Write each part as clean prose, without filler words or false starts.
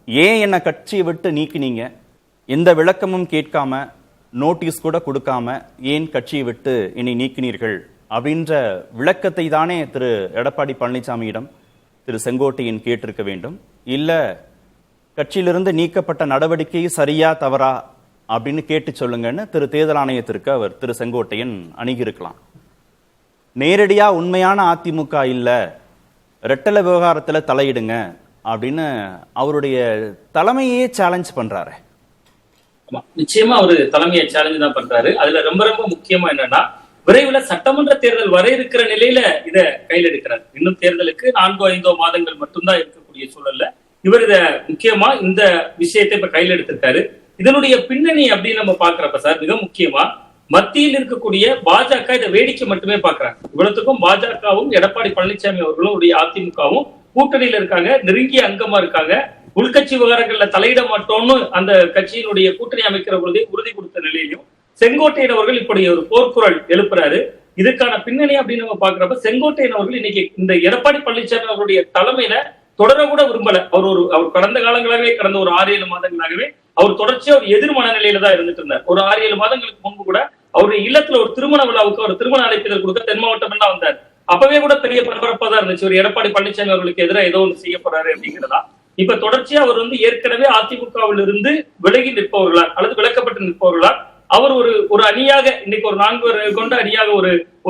ஏன் என்னை கட்சியை விட்டு நீக்கினீங்க, எந்த விளக்கமும் கேட்காம நோட்டீஸ் கூட கொடுக்காம ஏன் கட்சியை விட்டு என்னை நீக்கினீர்கள் அப்படின்ற விளக்கத்தை தானே திரு எடப்பாடி பழனிசாமியிடம் திரு செங்கோட்டையன் கேட்டிருக்க வேண்டும். இல்ல கட்சியிலிருந்து நீக்கப்பட்ட நடவடிக்கை சரியா தவறா அப்படின்னு கேட்டு சொல்லுங்கன்னு திரு தேர்தல் ஆணையத்திற்கு அவர் திரு செங்கோட்டையன் அணுகியிருக்கலாம். நேரடியா உண்மையான அதிமுக இல்ல, ரெட்டல விவகாரத்துல தலையிடுங்க அப்படின்னு அவருடைய தலைமையே சேலஞ்ச் பண்றாரு. நிச்சயமா அவரு தலைமையை சேலஞ்ச் தான் பண்றாரு. அதுல ரொம்ப ரொம்ப முக்கியமா என்னன்னா, விரைவில் சட்டமன்ற தேர்தல் வர இருக்கிற நிலையில இத கையில் எடுக்கிறார். இன்னும் தேர்தலுக்கு 4-5 மாதங்கள் மட்டும்தான் இருக்கக்கூடிய சூழல்ல இவர் இத முக்கியமா இந்த விஷயத்தை இப்ப கையில் எடுத்திருக்காரு. இதனுடைய பின்னணி அப்படின்னு நம்ம பாக்குறப்ப சார், மிக முக்கியமா மத்தியில் இருக்கக்கூடிய பாஜக இதை வேடிக்கை மட்டுமே பாக்குறாங்க. இவ்வளவுக்கும் பாஜகவும் எடப்பாடி பழனிசாமி அவர்களும் அதிமுகவும் கூட்டணியில இருக்காங்க, நெருங்கிய அங்கமா இருக்காங்க. உள்கட்சி விவகாரங்கள்ல தலையிட மாட்டோம்னு அந்த கட்சியினுடைய கூட்டணி அமைக்கிற பொழுதே உறுதி கொடுத்த நிலையிலும் செங்கோட்டையன் அவர்கள் இப்படி ஒரு போர்க்குரல் எழுப்புறாரு. இதுக்கான பின்னணி அப்படின்னு நம்ம பாக்குறப்ப, செங்கோட்டையன் அவர்கள் இன்னைக்கு இந்த எடப்பாடி பழனிசாமி அவருடைய தலைமையில தொடர கூட விரும்பல. அவர் கடந்த காலங்களாகவே, கடந்த ஒரு 6-7 மாதங்களாகவே அவர் தொடர்ச்சியா ஒரு எதிர் மனநிலையில தான் இருந்துட்டு இருந்தார். ஒரு 6-7 மாதங்களுக்கு முன்பு கூட அவருடைய இல்லத்துல ஒரு திருமண விழாவுக்கு ஒரு திருமண அழைப்பிதழ் கொடுக்க தென் மாவட்டம் எல்லாம் வந்தார். அப்பவே கூட பெரிய பரபரப்பா தான் இருந்துச்சு, ஒரு எடப்பாடி பழனிசாமி அவர்களுக்கு எதிராக ஏதோ ஒன்று செய்ய போறாரு அப்படிங்கிறதா. இப்ப தொடர்ச்சியா அவர் ஏற்கனவே அதிமுகவில் இருந்து விலகி நிற்பவர்களா அல்லது விலக்கப்பட்டு நிற்பவர்களா அவர் ஒரு அணியாக இன்னைக்கு ஒரு 4 பேர் கொண்ட அணியாக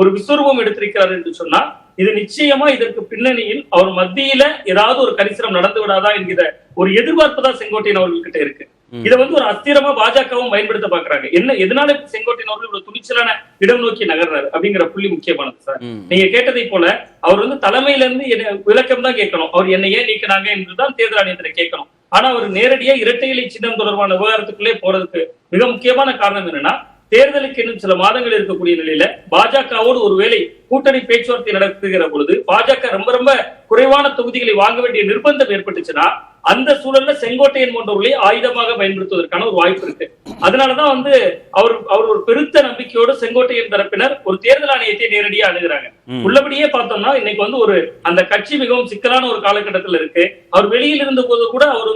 ஒரு விஸ்வரூபம் எடுத்திருக்கிறார் என்று சொன்னா, இது நிச்சயமா இதற்கு பின்னணியில் அவர் மத்தியில ஏதாவது ஒரு கரிசனம் நடந்து விடாதா என்கிற ஒரு எதிர்பார்ப்பு தான் செங்கோட்டையன் அவர்கள்கிட்ட இருக்கு. இதை ஒரு அஸ்திரமா பாஜகவும் பயன்படுத்த பாக்குறாங்க. எதனால செங்கோட்டையன் அவர்கள் ஒரு துணிச்சலான இடம் நோக்கி நகர்றாரு அப்படிங்கிற புள்ளி முக்கியமானது சார். நீங்க கேட்டதை போல அவர் தலைமையில இருந்து விளக்கம் தான் கேட்கணும். அவர் என்ன ஏன் நீக்கினாங்க என்றுதான் தேர்தல் ஆணையத்துல கேட்கணும். ஆனா அவர் நேரடியா இரட்டை இலை சின்னம் தொடர்பான விவகாரத்துக்குள்ளே போறதுக்கு மிக முக்கியமான காரணம் என்னன்னா, தேர்தலுக்கு இன்னும் சில மாதங்கள் இருக்கக்கூடிய நிலையில பாஜகவோடு ஒருவேளை கூட்டணி பேச்சுவார்த்தை நடத்துகிற பொழுது பாஜக ரொம்ப ரொம்ப குறைவான தொகுதிகளை வாங்க வேண்டிய நிர்பந்தம் ஏற்பட்டுச்சுன்னா, அந்த சூழல்ல செங்கோட்டையன் போன்றவர்களை ஆயுதமாக பயன்படுத்துவதற்கான ஒரு வாய்ப்பு இருக்கு. அதனாலதான் அவர் ஒரு பெருத்த நம்பிக்கையோடு செங்கோட்டையன் தரப்பினர் ஒரு தேர்தல் ஆணையத்தை நேரடியா அணுகிறாங்க. உள்ளபடியே பார்த்தோம்னா இன்னைக்கு ஒரு அந்த கட்சி மிகவும் சிக்கலான ஒரு காலகட்டத்தில் இருக்கு. அவர் வெளியில் இருந்த போது கூட அவர்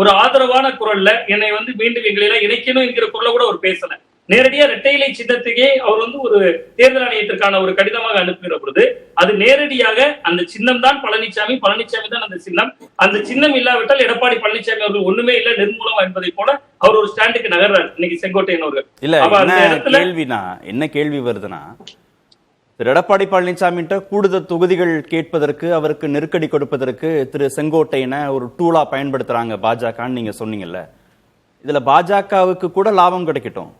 ஒரு ஆதரவான குரல்ல என்னை மீண்டும் எங்களெல்லாம் இணைக்கணும் என்கிற குரல்ல கூட அவர் பேசல. நேரடியா இரட்டை இலை சின்னத்துக்கே அவர் ஒரு தேர்தல் ஆணையத்திற்கான ஒரு கடிதமாக அனுப்புகிற பொழுது அது நேரடியாக அந்த சின்னம் தான் பழனிசாமி தான் அந்த சின்னம். அந்த சின்னம் இல்லாவிட்டால் எடப்பாடி பழனிசாமி அவர்கள் ஒண்ணுமே இல்ல, நிர்மூலம் என்பதை போல அவர் ஒரு ஸ்டாண்டுக்கு நகர்றாரு இன்னைக்கு செங்கோட்டையன் அவர்கள். இல்ல என்ன கேள்வி வருதுன்னா, திரு எடப்பாடி பழனிசாமி கூடுதல் தொகுதிகள் கேட்பதற்கு, அவருக்கு நெருக்கடி கொடுப்பதற்கு திரு செங்கோட்டையனை ஒரு டூலா பயன்படுத்துறாங்க பாஜகன்னு நீங்க சொன்னீங்கல்ல. இதுல பாஜகவுக்கு கூட லாபம் கிடைக்கட்டும்,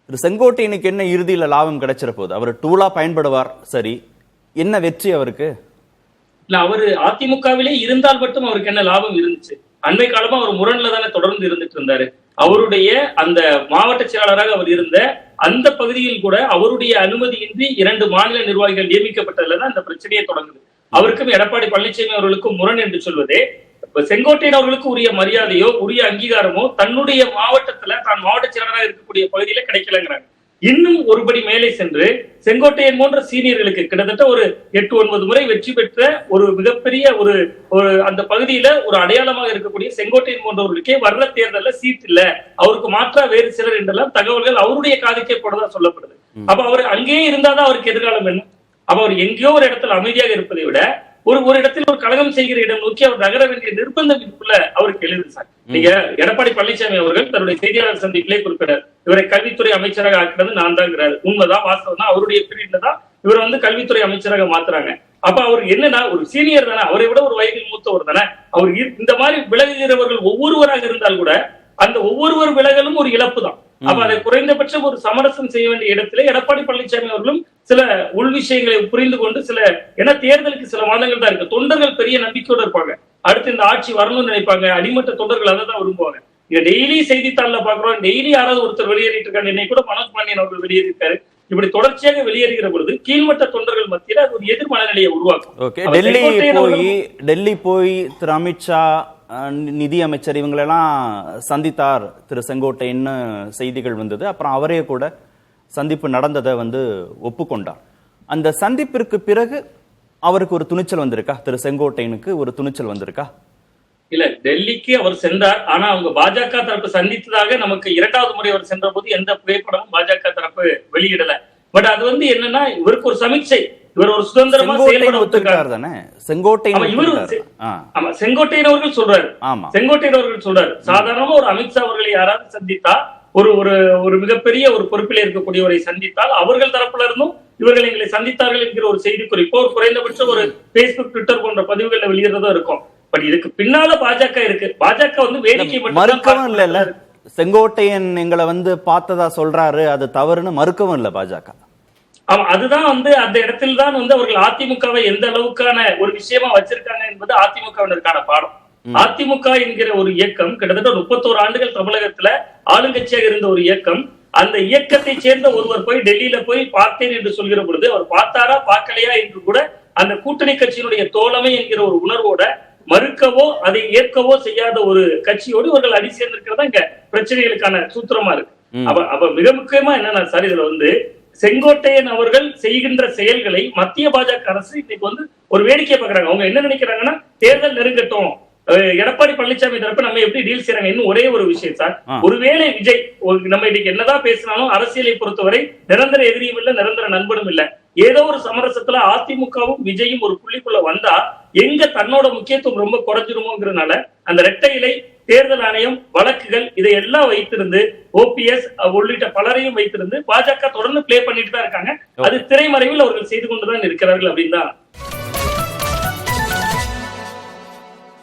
திரு செங்கோட்டையனுக்கு என்ன இறுதியில லாபம் கிடைச்சிட போகுது? அவர் டூலா பயன்படுவார், சரி, என்ன வெற்றி அவருக்கு? இல்ல, அவரு அதிமுகவிலே இருந்தால் மட்டும் அவருக்கு என்ன லாபம் இருந்துச்சு? அண்மை காலமா அவர் முரண்ல தானே தொடர்ந்து இருந்துட்டு இருந்தாரு. அவருடைய அந்த மாவட்ட செயலாளராக அவர் இருந்த அந்த பகுதியில் கூட அவருடைய அனுமதியின்றி 2 மாநில நிர்வாகிகள் நியமிக்கப்பட்டதுலதான் இந்த பிரச்சனையே தொடங்குது. அவருக்கும் எடப்பாடி பழனிசாமி அவர்களுக்கும் முரண் என்று சொல்வதே, செங்கோட்டையன் அவர்களுக்கு உரிய மரியாதையோ உரிய அங்கீகாரமோ தன்னுடைய மாவட்டத்துல தான் மாவட்ட செயலராக இருக்கக்கூடிய பகுதியில கிடைக்கலங்கிறாங்க. இன்னும் ஒருபடி மேலே சென்று செங்கோட்டையன் போன்ற சீனியர்களுக்கு கிட்டத்தட்ட ஒரு 8-9 முறை வெற்றி பெற்ற ஒரு மிகப்பெரிய ஒரு அந்த பகுதியில ஒரு அடையாளமாக இருக்கக்கூடிய செங்கோட்டையன் போன்றவர்களுக்கே வர்ற தேர்தல்ல சீட் இல்ல, அவருக்கு மாற்றா வேறு சிலர் என்றெல்லாம் தகவல்கள் அவருடைய காதுக்கே போடதான் சொல்லப்படுது. அப்ப அவர் அங்கேயே இருந்தாதான் அவருக்கு எதிர்காலம் என்ன? அப்ப அவர் எங்கேயோ ஒரு இடத்துல அமைதியாக இருப்பதை விட ஒரு இடத்தில் ஒரு கழகம் செய்கிற இடம் நோக்கி அவர் நகர வேண்டிய நிர்பந்தம் இதுக்குள்ள அவருக்கு எழுது சார். நீங்க எடப்பாடி பழனிசாமி அவர்கள் தன்னுடைய செய்தியாளர் சந்திப்பிலே குறிப்பிட்டார், இவரை கல்வித்துறை அமைச்சராக ஆக்கினது நான் தான்ங்கிறாரு. உண்மைதான், வாஸ்தவம் தான். அவருடைய பீரியட்ல தான் இவர் கல்வித்துறை அமைச்சராக மாத்துறாங்க. அப்ப அவர் என்னன்னா ஒரு சீனியர் தானே, அவரை விட ஒரு வயதில் மூத்தவர் தானே. அவர் இந்த மாதிரி விலகுகிறவர்கள் ஒவ்வொருவராக இருந்தால் கூட அந்த ஒவ்வொருவர் விலகலும் ஒரு இழப்பு தான். அப்ப அதை குறைந்தபட்சம் ஒரு சமரசம் செய்ய வேண்டிய இடத்துல எடப்பாடி பழனிசாமி அவர்களும் சில உள் விஷயங்களை புரிந்து கொண்டு ஏன்னா தேர்தலுக்கு சில மாதங்கள் தான் இருக்கு. தொண்டர்கள் பெரிய நம்பிக்கையோடு இருப்பாங்க, அடுத்து இந்த ஆட்சி வரணும்னு நினைப்பாங்க. அடிமட்ட தொண்டர்கள் அதை தான் விரும்புவாங்க. இங்க டெய்லி செய்தித்தாள்ல பாக்குறோம், டெய்லி யாராவது ஒருத்தர் வெளியேறிட்டு இருக்காங்க. இன்னைக்கு கூட மனோஜ் பாண்டியன் அவர்கள் வெளியேறியிருக்காரு. இப்படி தொடர்ச்சியாக வெளியேறுகிற பொழுது கீழ்மட்ட தொண்டர்கள் மத்தியில் அது ஒரு எதிர் மனநிலையை உருவாக்கும். டெல்லி போய் திரு அமித்ஷா, நிதி அமைச்சர் இவங்களெல்லாம் சந்தித்தார் திரு செங்கோட்டையன்னு செய்திகள் வந்தது. அப்புறம் அவரே கூட சந்திப்பு நடந்ததை ஒப்புக்கொண்டார். அந்த சந்திப்பிற்கு பிறகு அவருக்கு ஒரு துணிச்சல் வந்திருக்கா? திரு செங்கோட்டையனுக்கு ஒரு துணிச்சல் வந்திருக்கா? இல்ல, டெல்லிக்கு அவர் சென்றார். ஆனா அவங்க பாஜக தரப்பு சந்தித்ததாக நமக்கு 2வது முறை அவர் சென்ற போது எந்த புகைப்படமும் பாஜக தரப்பு வெளியிடல. பட் அது என்னன்னா இவருக்கு ஒரு சமீட்சை, இவர் ஒரு சுதந்திரமா செயல்பட ஒத்துக்கிறார் தானே. செங்கோட்டையன் ஆமா, செங்கோட்டையன் அவர்கள் சொல்றாரு. செங்கோட்டையன் அவர்கள் சொல்றாரு, சாதாரணமா ஒரு அமித்ஷா அவர்களை யாராவது சந்தித்தா, ஒரு ஒரு மிகப்பெரிய ஒரு பொறுப்பில் இருக்கக்கூடியவரை சந்தித்தால் அவர்கள் தரப்புல இருந்தும் இவர்கள் எங்களை சந்தித்தார்கள் என்கிற ஒரு செய்தி குறிப்போ ஒரு குறைந்தபட்சம் ஒரு பேஸ்புக், ட்விட்டர் போன்ற பதிவுகள்ல வெளியிடுறதா இருக்கும். பட் இதுக்கு பின்னால பாஜக இருக்கு. பாஜக வேடிக்கை மறுக்கவும் இல்ல. செங்கோட்டையன் எங்களை பார்த்ததா சொல்றாரு, அது தவறுன்னு மறுக்கவும் இல்ல பாஜக. அதுதான் அந்த இடத்தில் தான் அவர்கள் அதிமுகவை எந்த அளவுக்கான ஒரு விஷயமா வச்சிருக்காங்க என்பது அதிமுகவினருக்கான பாடம். அதிமுக என்கிற ஒரு இயக்கம் கிட்டத்தட்ட 31 ஆண்டுகள் தமிழகத்துல ஆளுங்கட்சியாக இருந்த ஒரு இயக்கம். அந்த இயக்கத்தை சேர்ந்த ஒருவர் போய் டெல்லியில போய் பார்த்தேன் என்று சொல்கிற பொழுது அவர் பார்த்தாரா பார்க்கலையா என்று கூட அந்த கூட்டணி கட்சியினுடைய தோழமை என்கிற ஒரு உணர்வோட மறுக்கவோ அதை ஏற்கவோ செய்யாத ஒரு கட்சியோடு இவர்கள் அடி சேர்ந்திருக்கிறதா இங்க பிரச்சனைகளுக்கான சூத்திரமா இருக்கு. அப்ப மிக முக்கியமா என்னன்னா சார், இதுல செங்கோட்டையன் அவர்கள் செய்கின்ற செயல்களை மத்திய பாஜக அரசு இன்னைக்கு ஒரு வேடிக்கை பாக்குறாங்க. அவங்க என்ன நினைக்கிறாங்கன்னா, தேர்தல் நெருங்கட்டும், எடப்பாடி பழனிசாமி தரப்பு நம்ம எப்படி டீல் செய்யறாங்க. இன்னும் ஒரே ஒரு விஷயம் சார், ஒருவேளை விஜய் நம்ம இன்னைக்கு என்னதான் பேசினாலும் அரசியலை பொறுத்தவரை நிரந்தர எதிரியும் இல்ல, நிரந்தர நண்பனும் இல்ல. ஏதோ ஒரு சமரசத்துல அதிமுகவும் விஜயும் ஒரு புள்ளிக்குள்ள வந்தா எங்க தன்னோட முக்கியத்துவம் ரொம்ப குறைஞ்சிருமோங்கிறதுனால அந்த இரட்டை இலை, தேர்தல் ஆணையம், வழக்குகள் இதையெல்லாம் வைத்திருந்து ஓபிஎஸ் உள்ளிட்ட பலரையும் வைத்திருந்து பாஜக தொடர்ந்து பிளே பண்ணிட்டு தான் இருக்காங்க. அது திரைமறைவில் அவர்கள் செய்து கொண்டுதான் இருக்கிறார்கள் அப்படின்னு தான்